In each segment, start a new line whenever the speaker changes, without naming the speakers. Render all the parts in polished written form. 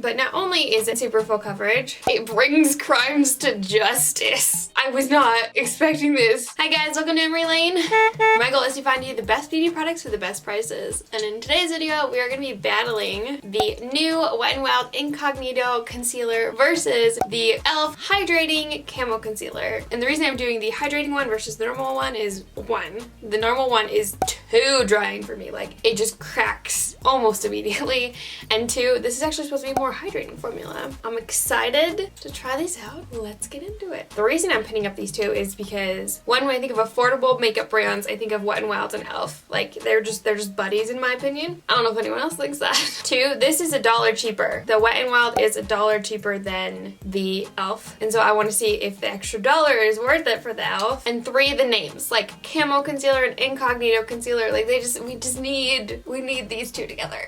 But not only is it super full coverage, it brings crimes to justice. I was not expecting this. Hi guys, welcome to Emmarie Lane. My goal is to find you the best beauty products for the best prices. And in today's video, we are going to be battling the new Wet n Wild Incognito Concealer versus the e.l.f Hydrating Camo Concealer. And the reason I'm doing the hydrating one versus the normal one is, one, the normal one is too drying for me. Like, it just cracks almost immediately. And two, this is actually supposed to be more hydrating formula. I'm excited to try these out. Let's get into it. The reason I'm pinning up these two is because, one, when I think of affordable makeup brands, I think of Wet n Wild and e.l.f. Like, they're just buddies in my opinion. I don't know if anyone else thinks that. Two, this is $1 cheaper. The Wet n Wild is $1 cheaper than the e.l.f. And so I want to see if the extra $1 is worth it for the e.l.f. And three, the names. Like, Camo Concealer and Incognito Concealer. Like, we need these two together.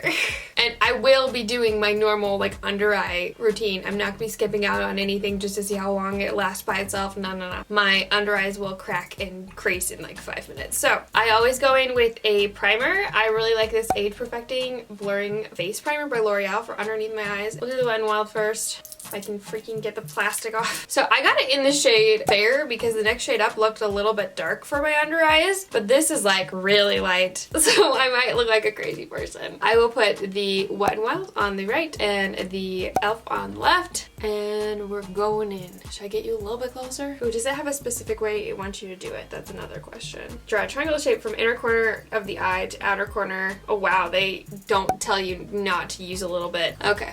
And I will be doing my normal, like, under eye routine. I'm not gonna be skipping out on anything just to see how long it lasts by itself. No. My under eyes will crack and crease in like 5 minutes. So I always go in with a primer. I really like this Age Perfecting Blurring Face Primer by L'Oreal for underneath my eyes. We'll do the Wet n Wild first. If I can freaking get the plastic off. So I got it in the shade Fair because the next shade up looked a little bit dark for my under eyes, but this is like really light, so I might look like a crazy person. I will put the Wet n Wild on the right and the e.l.f. on the left, and we're going in. Should I get you a little bit closer? Ooh, does it have a specific way it wants you to do it? That's another question. Draw a triangle shape from inner corner of the eye to outer corner. Oh wow, they don't tell you not to use a little bit. Okay.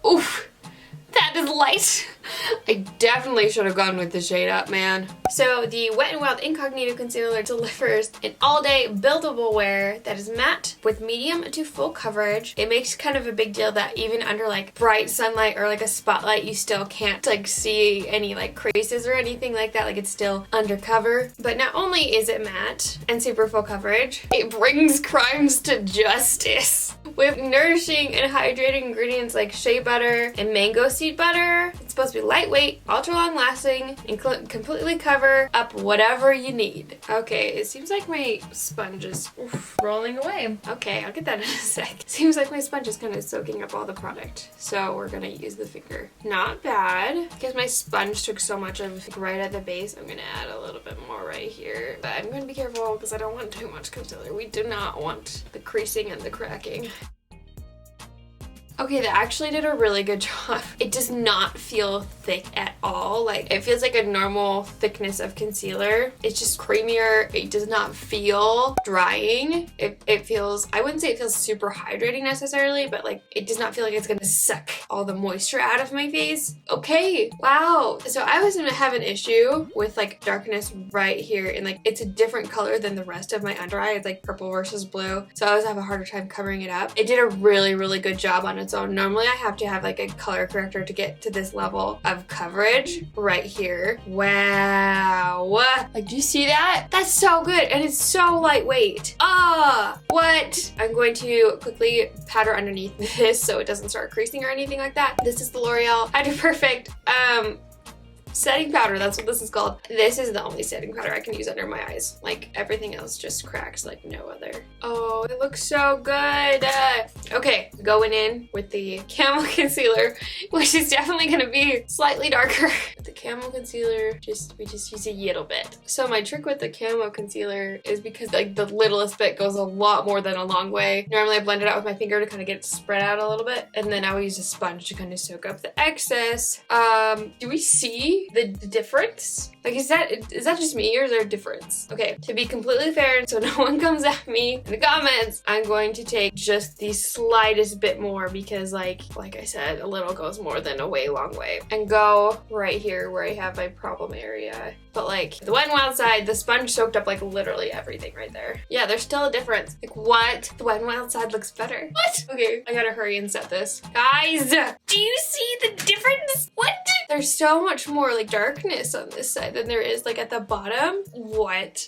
Oof, that is light. I definitely should have gone with the shade up, man. So the Wet n Wild Incognito Concealer delivers an all-day buildable wear that is matte with medium to full coverage. It makes kind of a big deal that even under like bright sunlight or like a spotlight, you still can't like see any like creases or anything like that. Like, it's still undercover. But not only is it matte and super full coverage, it brings crimes to justice with nourishing and hydrating ingredients like shea butter and mango seed butter. It's supposed to be lightweight, ultra long lasting, and completely cover up whatever you need. Okay, it seems like my sponge is rolling away. Okay, I'll get that in a sec. Seems like my sponge is kind of soaking up all the product, so we're gonna use the finger. Not bad, because my sponge took so much of like, right at the base. I'm gonna add a little bit more right here, but I'm gonna be careful because I don't want too much concealer. We do not want the creasing and the cracking. Okay, that actually did a really good job. It does not feel thick at all. Like, it feels like a normal thickness of concealer. It's just creamier. It does not feel drying. It feels, I wouldn't say it feels super hydrating necessarily, but like, it does not feel like it's gonna suck all the moisture out of my face. Okay, wow. So I was gonna have an issue with like darkness right here, and like, it's a different color than the rest of my under eye. It's like purple versus blue. So I always have a harder time covering it up. It did a really, really good job on its own. Normally I have to have like a color corrector to get to this level of coverage right here. Wow. Like, do you see that? That's so good, and it's so lightweight. What? I'm going to quickly powder underneath this so it doesn't start creasing or anything like that. This is the L'Oreal Hydro Perfect setting powder. That's what this is called. This is the only setting powder I can use under my eyes. Like, everything else just cracks like no other. Oh, it looks so good. Okay, going in with the Camo Concealer, which is definitely gonna be slightly darker. The Camo Concealer, we just use a little bit. So my trick with the Camo Concealer is because like the littlest bit goes a lot more than a long way. Normally I blend it out with my finger to kind of get it spread out a little bit, and then I will use a sponge to kind of soak up the excess. Do we see the difference? Like, is that just me, or is there a difference? Okay, to be completely fair and so no one comes at me in the comments, I'm going to take just the slightest bit more because like I said, a little goes more than a way long way, and go right here where I have my problem area. But like the Wet n Wild side, the sponge soaked up like literally everything right there. Yeah, there's still a difference. Like, what? The Wet n Wild side looks better. What? Okay, I gotta hurry and set this. Guys, do you see the difference? What? There's so much more like darkness on this side than there is like at the bottom. What?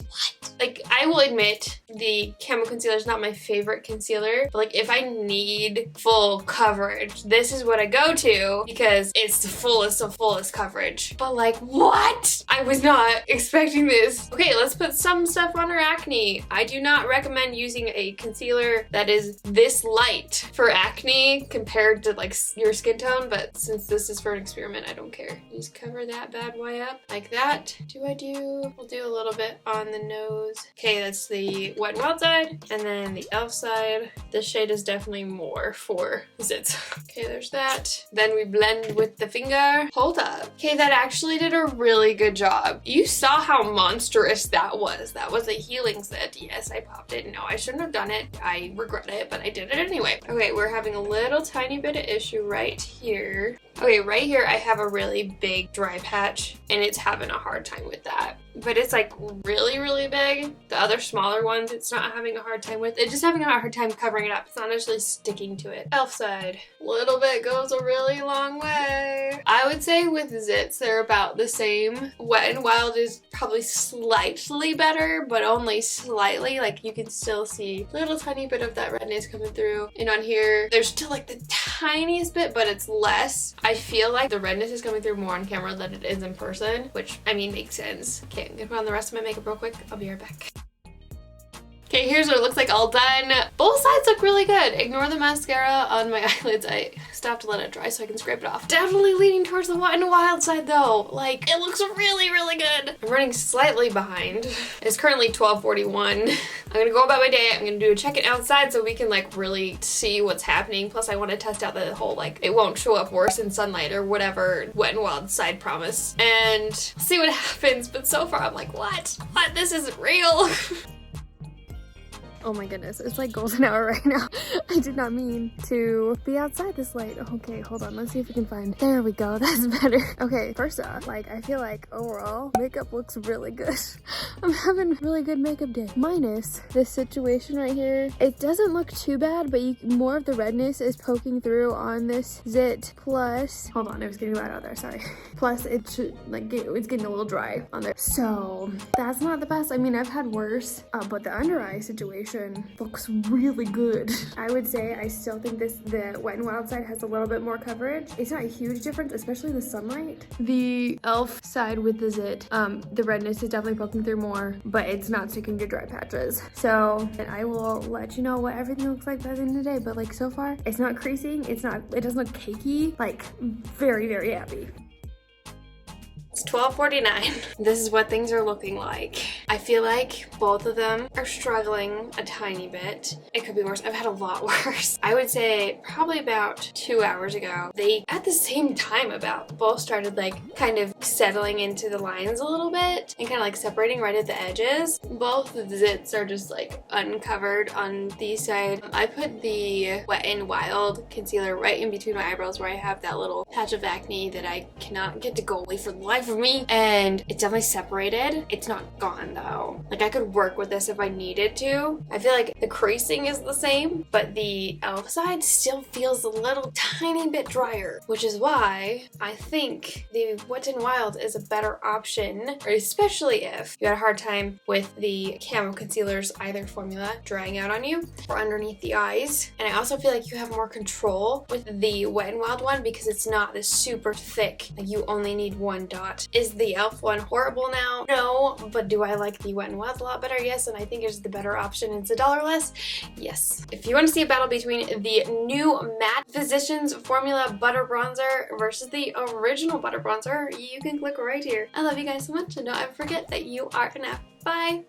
Like, I will admit the Camo Concealer is not my favorite concealer, but like if I need full coverage, this is what I go to because it's the fullest of fullest coverage. But like, what? I was not expecting this. Okay, let's put some stuff on her acne. I do not recommend using a concealer that is this light for acne compared to like your skin tone, but since this is for an experiment, I don't care. Just cover that bad boy up like that. We'll do a little bit on the nose. Okay, that's the Wet n Wild side, and then the e.l.f side. This shade is definitely more for zits. Okay, there's that. Then we blend with the finger. Hold up. Okay, that actually did a really good job. You saw how monstrous that was. That was a healing zit. Yes, I popped it. No, I shouldn't have done it. I regret it, but I did it anyway. Okay, we're having a little tiny bit of issue right here. Okay, right here I have a really big dry patch and it's having a hard time with that. But it's like really, really big. The other smaller ones, it's not having a hard time with. It's just having a hard time covering it up. It's not actually sticking to it. e.l.f side, little bit goes a really long way. I would say with zits, they're about the same. Wet n Wild is probably slightly better, but only slightly. Like you can still see a little tiny bit of that redness coming through. And on here, there's still like the tiniest bit, but it's less. I feel like the redness is coming through more on camera than it is in person, which I mean makes sense. Okay, I'm gonna put on the rest of my makeup real quick. I'll be right back. Okay, here's what it looks like all done. Both sides look really good. Ignore the mascara on my eyelids. I stopped to let it dry so I can scrape it off. Definitely leaning towards the Wet n Wild side though. Like, it looks really, really good. I'm running slightly behind. It's currently 12:41. I'm gonna go about my day. I'm gonna do a check-in outside so we can like really see what's happening. Plus I want to test out the whole like, it won't show up worse in sunlight or whatever Wet n Wild side promise. And see what happens. But so far I'm like, what? What? This isn't real.
Oh my goodness, it's like golden hour right now. I did not mean to be outside this late. Okay, hold on, let's see if we can find. There we go, that's better. Okay, first off, like I feel like overall makeup looks really good. I'm having a really good makeup day. Minus this situation right here. It doesn't look too bad, but more of the redness is poking through on this zit. Plus, hold on, it was getting wet out there, sorry. Plus it should like it's getting a little dry on there. So that's not the best. I mean, I've had worse, but the under eye situation looks really good. I would say I still think the Wet n Wild side has a little bit more coverage. It's not a huge difference, especially the sunlight. The e.l.f side with the zit, the redness is definitely poking through more, but it's not sticking to dry patches. So I will let you know what everything looks like by the end of the day, but like so far, it's not creasing, it doesn't look cakey, like very, very happy.
It's 12:49. This is what things are looking like. I feel like both of them are struggling a tiny bit. It could be worse. I've had a lot worse. I would say probably about 2 hours ago, they at the same time about both started like kind of settling into the lines a little bit and kind of like separating right at the edges. Both of the zits are just like uncovered on the side. I put the Wet n Wild concealer right in between my eyebrows where I have that little patch of acne that I cannot get to go away for the life of me, and it's definitely separated. It's not gone though. Like I could work with this if I needed to. I feel like the creasing is the same, but the e.l.f side still feels a little tiny bit drier, which is why I think the Wet n Wild is a better option, or especially if you had a hard time with the Camo Concealer's either formula drying out on you or underneath the eyes. And I also feel like you have more control with the Wet n Wild one because it's not this super thick, like you only need one dot. Is the e.l.f one horrible now? No, but do I like the Wet n Wild a lot better? Yes, and I think it's the better option. It's $1 less. Yes. If you want to see a battle between the new Matte Physicians Formula Butter Bronzer versus the original Butter Bronzer, you can click right here. I love you guys so much, and don't ever forget that you are enough. Bye!